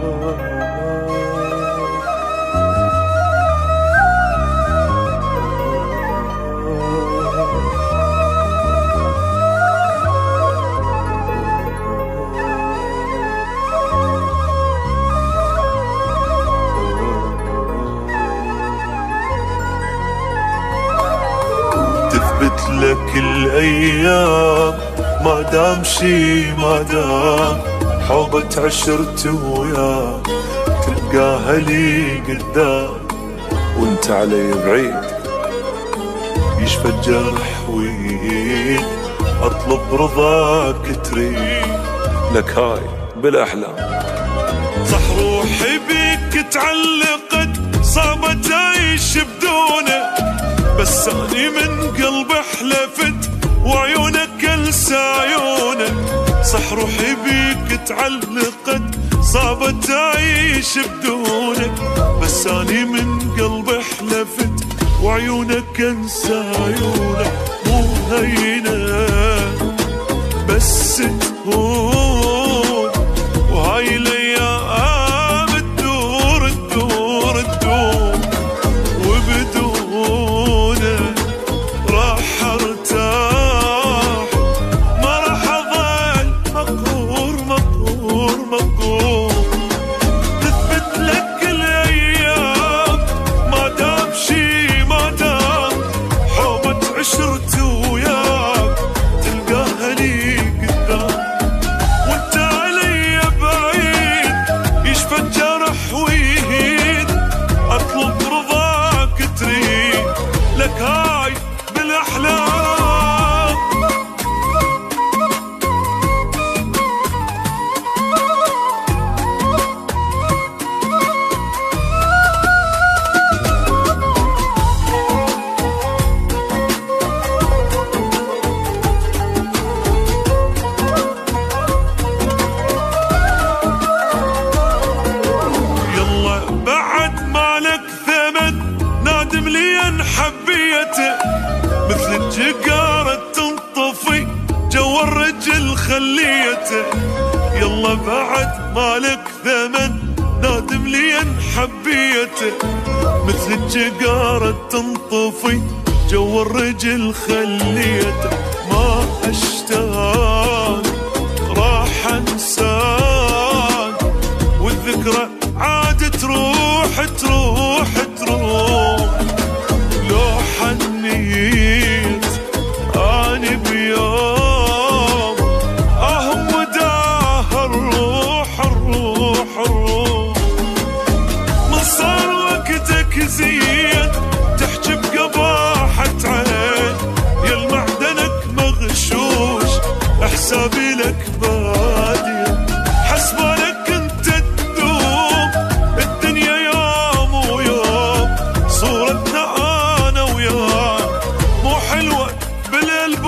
تثبت لك الأيام ما دام شي ما دام حوبة عشرتي وياك تلقاها لي قدام وانت علي بعيد يشفى الجرح ويد اطلب رضاك تريد لك هاي بالاحلام. صح روحي بيك تعلقت صعبة تعيش بدونك بس اني من قلبي حلفت وعيونك انسى عيونك. صح روحي بيك تعلقت صعبة تعيش بدونك بس اني من قلبي حلفت وعيونك انسى عيونك. مو هينة بس تهون وهاي الايام تدور تدور تدور وبدونك راح ارتاح ما راح اظل مقهور مقهور مقهور. تثبت لك الايام ما دام شي ما دام حوبة عشرتي وياك تلقاها لي قدام وانت علي بعيد يشفى الجرح ويهيد اطلب رضاك تريد لك هاي بالاحلام. يلا بعد مالك ثمن نادم لي ان حبيته مثل الجقارة تنطفي جو الرجل خليته. يلا بعد مالك ثمن نادم لي ان حبيته مثل الجقارة تنطفي جو الرجل خليته. ما اشتاق راح انساك والذكرى عاد تروح تروح تروح. لو حنيت اني بيوم اهم وداها الروح الروح الروح. من صار وقتك زين تحجب قباحة عين يا المعدنك مغشوش حسابي لك بادي حسبالك انت تدوم الدنيا يوم ويوم صورتنا انا وياك مو حلوة بالقلب